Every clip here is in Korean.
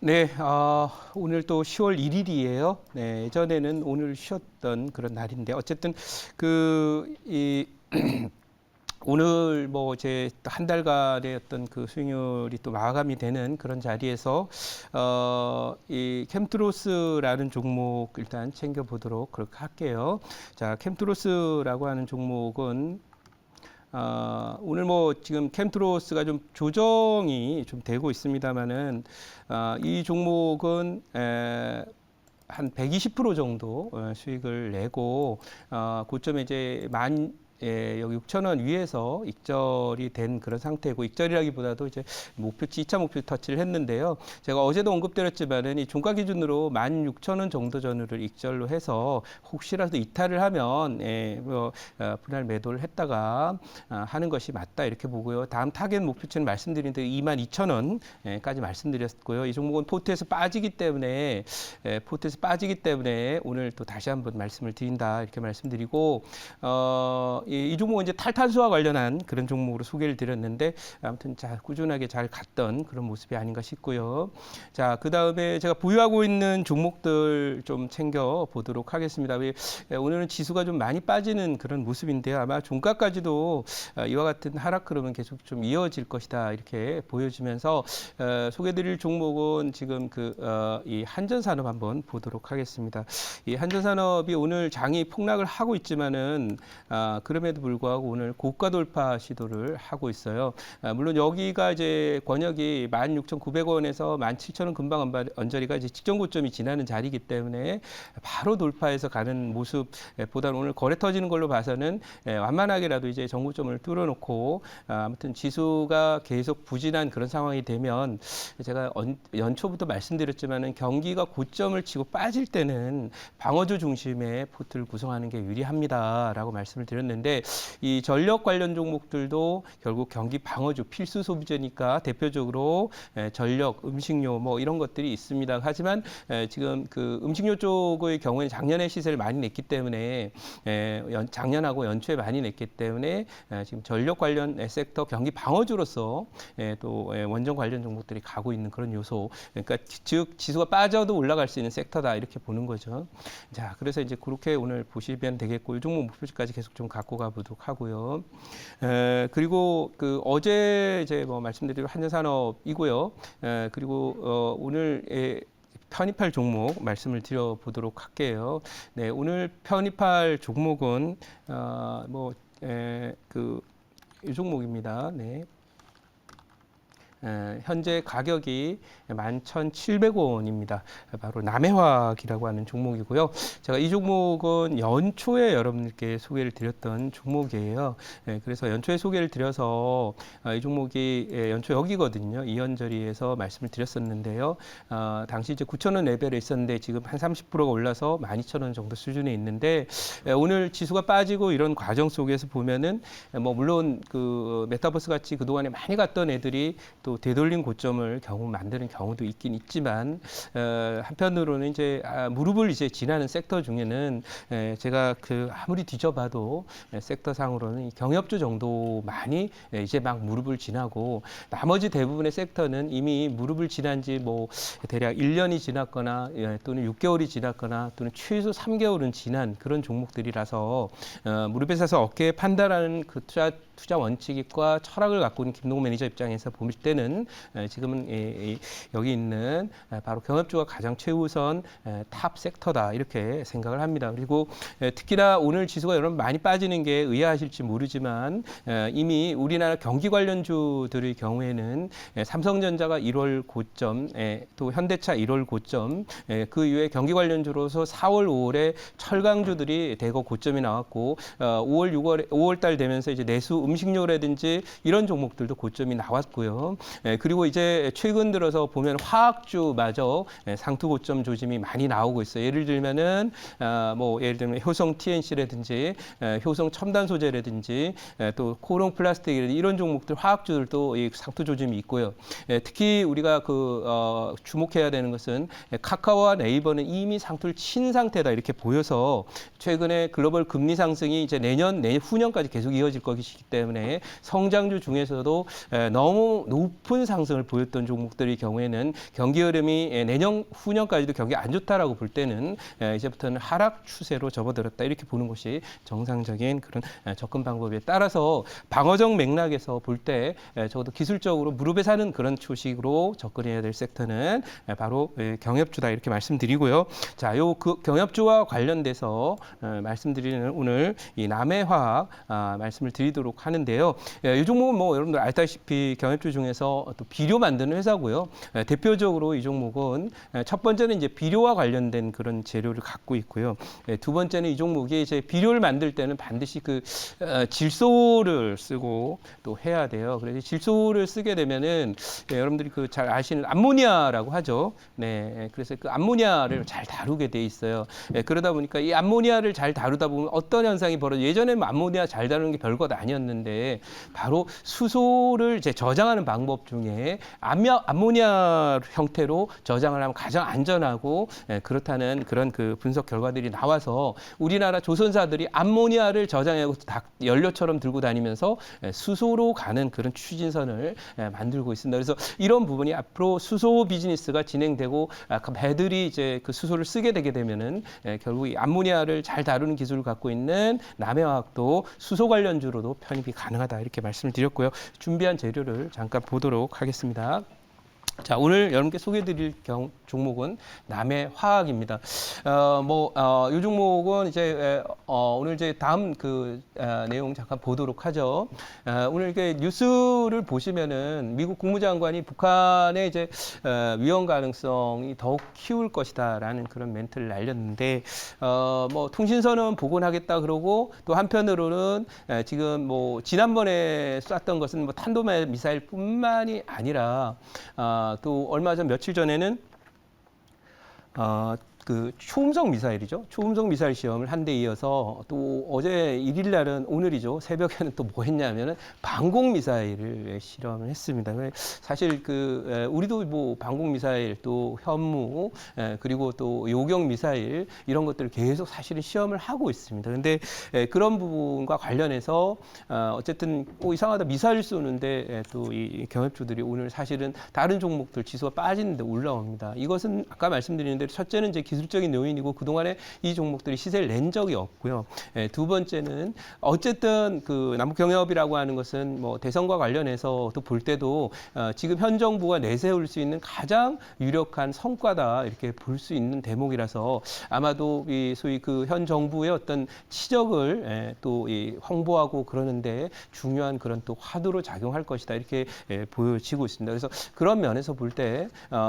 네, 오늘 또 10월 1일이에요. 네, 예전에는 오늘 쉬었던 그런 날인데 어쨌든 이 오늘 뭐 이제 한 달간의 어떤 그 수익률이 또 마감이 되는 그런 자리에서 이 캠트로스라는 종목 일단 챙겨 보도록 그렇게 할게요. 자, 캠트로스라고 하는 종목은 오늘 뭐 지금 캠트로스가 좀 조정이 좀 되고 있습니다만은 이 종목은 한 120% 정도 수익을 내고 고점에 이제 여기 6천 원 위에서 익절이 된 그런 상태고, 익절이라기보다도 이제 목표치 2차 목표 터치를 했는데요. 제가 어제도 언급드렸지만은 이 종가 기준으로 16,000원 정도 전후를 익절로 해서 혹시라도 이탈을 하면 분할 매도를 했다가 하는 것이 맞다 이렇게 보고요. 다음 타겟 목표치는 말씀드린 대로 22,000원까지 말씀드렸고요. 이 종목은 포트에서 빠지기 때문에 오늘 또 다시 한번 말씀을 드린다 이렇게 말씀드리고, 이 종목은 이제 탈탄소와 관련한 그런 종목으로 소개를 드렸는데 아무튼 꾸준하게 잘 갔던 그런 모습이 아닌가 싶고요. 자, 그 다음에 제가 보유하고 있는 종목들 좀 챙겨 보도록 하겠습니다. 오늘은 지수가 좀 많이 빠지는 그런 모습인데요. 아마 종가까지도 이와 같은 하락 흐름은 계속 좀 이어질 것이다 이렇게 보여지면서 소개드릴 종목은 지금 이 한전산업 한번 보도록 하겠습니다. 이 한전산업이 오늘 장이 폭락을 하고 있지만은 그럼에도 불구하고 오늘 고가 돌파 시도를 하고 있어요. 물론 여기가 이제 권역이 16,900원에서 17,000원 금방 언저리가 이제 직전 고점이 지나는 자리이기 때문에 바로 돌파해서 가는 모습보다는 오늘 거래 터지는 걸로 봐서는 완만하게라도 이제 전고점을 뚫어놓고 아무튼 지수가 계속 부진한 그런 상황이 되면, 제가 연초부터 말씀드렸지만은 경기가 고점을 치고 빠질 때는 방어주 중심의 포트를 구성하는 게 유리합니다라고 말씀을 드렸는데, 이 전력 관련 종목들도 결국 경기 방어주 필수 소비재니까 대표적으로 전력, 음식료 뭐 이런 것들이 있습니다. 하지만 지금 그 음식료 쪽의 경우에는 작년에 시세를 많이 냈기 때문에 작년하고 연초에 많이 냈기 때문에 지금 전력 관련 섹터 경기 방어주로서 또 원전 관련 종목들이 가고 있는 그런 요소, 그러니까 즉 지수가 빠져도 올라갈 수 있는 섹터다 이렇게 보는 거죠. 자, 그래서 이제 그렇게 오늘 보시면 되겠고, 이 종목 목표치까지 계속 좀 갖고 가보도록 하고요. 그리고 어제 이제 뭐 말씀드린 한전산업이고요. 그리고 오늘 편입할 종목 말씀을 드려보도록 할게요. 네, 오늘 편입할 종목은 이 종목입니다. 네. 현재 가격이 11,700원입니다. 바로 남해화학이라고 하는 종목이고요. 제가 이 종목은 연초에 여러분들께 소개를 드렸던 종목이에요. 그래서 연초에 소개를 드려서 이 종목이 연초 여기거든요. 이연저리에서 말씀을 드렸었는데요. 당시 이제 9,000원 레벨에 있었는데 지금 한 30%가 올라서 12,000원 정도 수준에 있는데, 오늘 지수가 빠지고 이런 과정 속에서 보면은 물론 그 메타버스 같이 그동안에 많이 갔던 애들이 또 되돌림 고점을 만드는 경우도 있긴 있지만, 한편으로는 이제 무릎을 이제 지나는 섹터 중에는 제가 아무리 뒤져봐도 섹터상으로는 경협주 정도만이 이제 막 무릎을 지나고, 나머지 대부분의 섹터는 이미 무릎을 지난 지 대략 1년이 지났거나 또는 6개월이 지났거나 또는 최소 3개월은 지난 그런 종목들이라서 무릎에 서서 어깨에 판다라는 그 투자 원칙과 철학을 갖고 있는 김동훈 매니저 입장에서 볼 때는 지금은 여기 있는 바로 경협주가 가장 최우선 탑 섹터다 이렇게 생각을 합니다. 그리고 특히나 오늘 지수가 여러분 많이 빠지는 게 의아하실지 모르지만, 이미 우리나라 경기 관련주들의 경우에는 삼성전자가 1월 고점, 또 현대차 1월 고점, 그 이후에 경기 관련주로서 4월, 5월에 철강주들이 대거 고점이 나왔고, 5월 달 되면서 이제 내수 음식료라든지 이런 종목들도 고점이 나왔고요. 그리고 이제 최근 들어서 보면 화학주마저 상투 고점 조짐이 많이 나오고 있어요. 예를 들면은 예를 들면 효성 TNC라든지 효성 첨단 소재라든지 또 코롱 플라스틱이라든지 이런 종목들 화학주들도 이 상투 조짐이 있고요. 특히 우리가 주목해야 되는 것은 카카오와 네이버는 이미 상투를 친 상태다 이렇게 보여서, 최근에 글로벌 금리 상승이 이제 내후년까지 계속 이어질 것이기 때문에 성장주 중에서도 너무 높은 상승을 보였던 종목들의 경우에는 경기 흐름이 내년 후년까지도 경기 안 좋다라고 볼 때는 이제부터는 하락 추세로 접어들었다 이렇게 보는 것이 정상적인 그런 접근 방법에 따라서 방어적 맥락에서 볼 때 적어도 기술적으로 무릎에 사는 그런 초식으로 접근해야 될 섹터는 바로 경협주다 이렇게 말씀드리고요. 자, 요 그 경협주와 관련돼서 말씀드리는 오늘 이 남해화학 말씀을 드리도록 하는데요. 이 종목은 뭐 여러분들 알다시피 경협주 중에서 또 비료 만드는 회사고요. 대표적으로 이 종목은 첫 번째는 이제 비료와 관련된 그런 재료를 갖고 있고요. 두 번째는 이 종목이 이제 비료를 만들 때는 반드시 그 질소를 쓰고 또 해야 돼요. 그래서 질소를 쓰게 되면은 여러분들이 그 잘 아시는 암모니아라고 하죠. 네, 그래서 그 암모니아를 잘 다루게 돼 있어요. 그러다 보니까 이 암모니아를 잘 다루다 보면 어떤 현상이 벌어져? 예전에는 암모니아 잘 다루는 게 별것 아니었는데 바로 수소를 이제 저장하는 방법 중에 암모니아 형태로 저장을 하면 가장 안전하고 그렇다는 그런 그 분석 결과들이 나와서 우리나라 조선사들이 암모니아를 저장하고 연료처럼 들고 다니면서 수소로 가는 그런 추진선을 만들고 있습니다. 그래서 이런 부분이 앞으로 수소 비즈니스가 진행되고 배들이 이제 그 수소를 쓰게 되게 되면은 결국 이 암모니아를 잘 다루는 기술을 갖고 있는 남해화학도 수소 관련주로도 편입이 가능하다 이렇게 말씀을 드렸고요. 준비한 재료를 잠깐 보도록 하겠습니다. 자, 오늘 여러분께 소개해드릴 종목은 남해화학입니다. 이 종목은 이제 오늘 이제 다음 그 내용 잠깐 보도록 하죠. 오늘 이렇게 뉴스를 보시면은 미국 국무장관이 북한의 이제 위험 가능성이 더욱 키울 것이다라는 그런 멘트를 날렸는데, 통신선은 복원하겠다 그러고 또 한편으로는 지금 뭐 지난번에 쐈던 것은 뭐 탄도미사일 미사일뿐만이 아니라 또 얼마 전 며칠 전에는 그 초음속 미사일이죠. 초음속 미사일 시험을 한 데 이어서 또 어제 1일 날은 오늘이죠. 새벽에는 또 뭐 했냐면은 방공 미사일을 실험을 했습니다. 사실 그 우리도 뭐 방공 미사일 또 현무 그리고 또 요격 미사일 이런 것들을 계속 사실은 시험을 하고 있습니다. 그런데 그런 부분과 관련해서 어쨌든 이상하다 미사일 쏘는데 또 이 경협주들이 오늘 사실은 다른 종목들 지수가 빠지는데 올라옵니다. 이것은 아까 말씀드린 대로 첫째는 이제 기술적인 요인이고 그동안에 이 종목들이 시세를 낸 적이 없고요. 두 번째는 어쨌든 그 남북경협이라고 하는 것은 뭐 대선과 관련해서 또 볼 때도 지금 현 정부가 내세울 수 있는 가장 유력한 성과다 이렇게 볼 수 있는 대목이라서 아마도 이 소위 그 현 정부의 어떤 치적을 또 이 홍보하고 그러는데 중요한 그런 또 화두로 작용할 것이다 이렇게 보여지고 있습니다. 그래서 그런 면에서 볼 때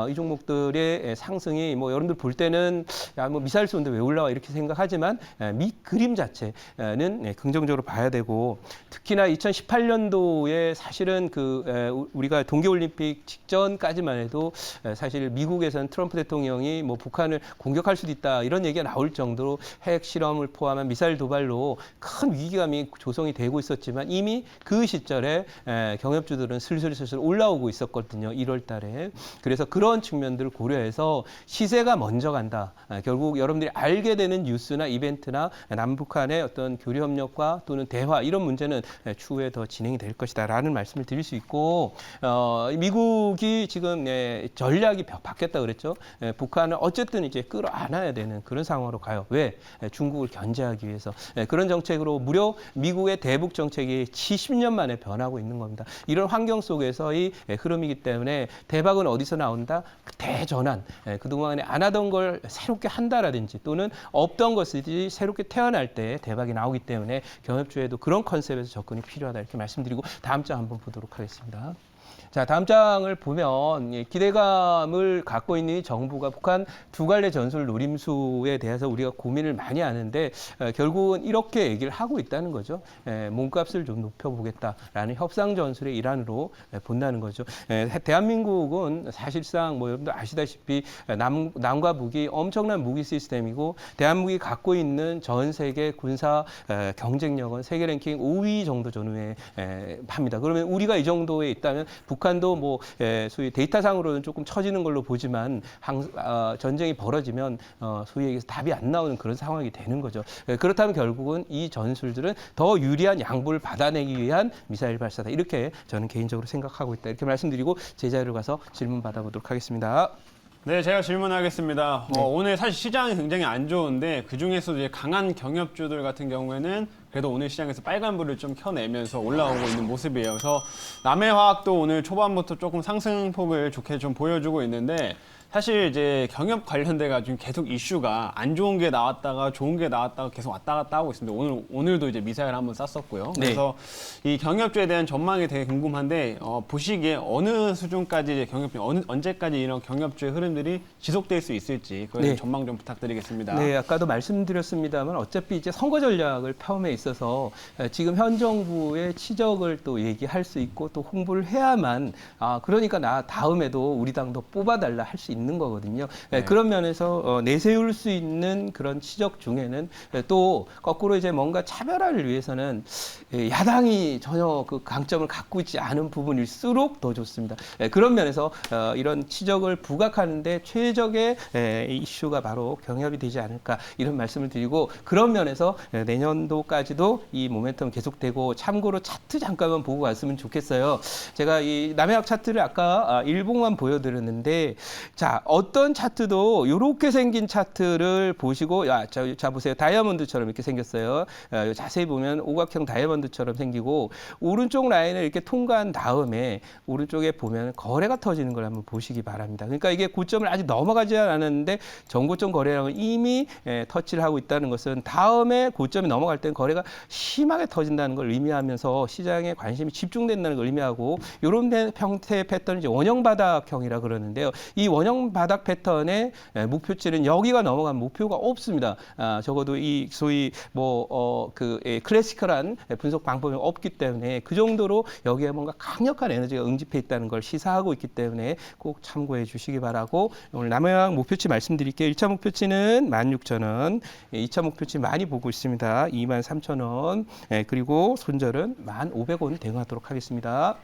이 종목들의 상승이 뭐 여러분들 볼 때는 야, 뭐 미사일 쏘는데 왜 올라와 이렇게 생각하지만 그림 자체는 긍정적으로 봐야 되고 특히나 2018년도에 사실은 그 우리가 동계올림픽 직전까지만 해도 사실 미국에서는 트럼프 대통령이 뭐 북한을 공격할 수도 있다 이런 얘기가 나올 정도로 핵 실험을 포함한 미사일 도발로 큰 위기감이 조성이 되고 있었지만 이미 그 시절에 경협주들은 슬슬 올라오고 있었거든요. 1월 달에. 그래서 그런 측면들을 고려해서 시세가 먼저 간다. 결국 여러분들이 알게 되는 뉴스나 이벤트나 남북한의 어떤 교류 협력과 또는 대화 이런 문제는 추후에 더 진행이 될 것이다라는 말씀을 드릴 수 있고 미국이 지금 전략이 바뀌었다 그랬죠. 북한을 어쨌든 이제 끌어안아야 되는 그런 상황으로 가요. 왜? 중국을 견제하기 위해서 그런 정책으로 무려 미국의 대북 정책이 70년 만에 변하고 있는 겁니다. 이런 환경 속에서의 흐름이기 때문에 대박은 어디서 나온다? 대전환. 그동안에 안 하던 걸 새롭게 한다라든지 또는 없던 것이 새롭게 태어날 때 대박이 나오기 때문에 경협주에도 그런 컨셉에서 접근이 필요하다 이렇게 말씀드리고 다음 장 한번 보도록 하겠습니다. 자, 다음 장을 보면 기대감을 갖고 있는 이 정부가 북한 두 갈래 전술 노림수에 대해서 우리가 고민을 많이 하는데 결국은 이렇게 얘기를 하고 있다는 거죠. 몸값을 좀 높여보겠다라는 협상 전술의 일환으로 본다는 거죠. 대한민국은 사실상 뭐 여러분들 아시다시피 남과 북이 엄청난 무기 시스템이고 대한민국이 갖고 있는 전 세계 군사 경쟁력은 세계 랭킹 5위 정도 전후에 합니다. 그러면 우리가 이 정도에 있다면 북한도 뭐 소위 데이터상으로는 조금 처지는 걸로 보지만 전쟁이 벌어지면 소위 얘기해서 답이 안 나오는 그런 상황이 되는 거죠. 그렇다면 결국은 이 전술들은 더 유리한 양보를 받아내기 위한 미사일 발사다. 이렇게 저는 개인적으로 생각하고 있다. 이렇게 말씀드리고 제 자리로 가서 질문 받아보도록 하겠습니다. 네, 제가 질문하겠습니다. 오늘 사실 시장이 굉장히 안 좋은데 그중에서도 이제 강한 경협주들 같은 경우에는 그래도 오늘 시장에서 빨간불을 좀 켜내면서 올라오고 있는 모습이에요. 그래서 남해화학도 오늘 초반부터 조금 상승폭을 좋게 좀 보여주고 있는데 사실 이제 경협 관련돼 가지고 계속 이슈가 안 좋은 게 나왔다가 좋은 게 나왔다가 계속 왔다 갔다 하고 있습니다. 오늘도 이제 미사일 한번 쐈었고요. 그래서 이 경협주에 대한 전망이 되게 궁금한데 보시기에 어느 수준까지 이제 경협주 언제까지 이런 경협주의 흐름들이 지속될 수 있을지 그런 전망 좀 부탁드리겠습니다. 네, 아까도 말씀드렸습니다만 어차피 이제 선거 전략을 펴움에 있어서 지금 현 정부의 치적을 또 얘기할 수 있고 또 홍보를 해야만 그러니까 나 다음에도 우리 당도 뽑아달라 할 수 있는 거거든요. 그런 면에서 내세울 수 있는 그런 치적 중에는 또 거꾸로 이제 뭔가 차별화를 위해서는 야당이 전혀 그 강점을 갖고 있지 않은 부분일수록 더 좋습니다. 그런 면에서 이런 치적을 부각하는데 최적의 이슈가 바로 경협이 되지 않을까 이런 말씀을 드리고 그런 면에서 내년도까지도 이 모멘텀 계속되고 참고로 차트 잠깐만 보고 갔으면 좋겠어요. 제가 이 남해학 차트를 아까 일봉만 보여드렸는데 자 어떤 차트도 이렇게 생긴 차트를 보시고 자 보세요. 다이아몬드처럼 이렇게 생겼어요. 자세히 보면 오각형 다이아몬드처럼 생기고 오른쪽 라인을 이렇게 통과한 다음에 오른쪽에 보면 거래가 터지는 걸 한번 보시기 바랍니다. 그러니까 이게 고점을 아직 넘어가지 않았는데 전고점 거래량을 이미 터치를 하고 있다는 것은 다음에 고점이 넘어갈 때는 거래가 심하게 터진다는 걸 의미하면서 시장에 관심이 집중된다는 걸 의미하고 이런 형태의 패턴이 이제 원형 바닥형이라 그러는데요. 이 원형 바닥 패턴의 목표치는 여기가 넘어가면 목표가 없습니다. 적어도 이 소위 클래시컬한 분석 방법이 없기 때문에 그 정도로 여기에 뭔가 강력한 에너지가 응집해 있다는 걸 시사하고 있기 때문에 꼭 참고해 주시기 바라고 오늘 남해학 목표치 말씀드릴게요. 1차 목표치는 16,000원, 2차 목표치 많이 보고 있습니다. 23,000원, 그리고 손절은 1,500원 대응하도록 하겠습니다.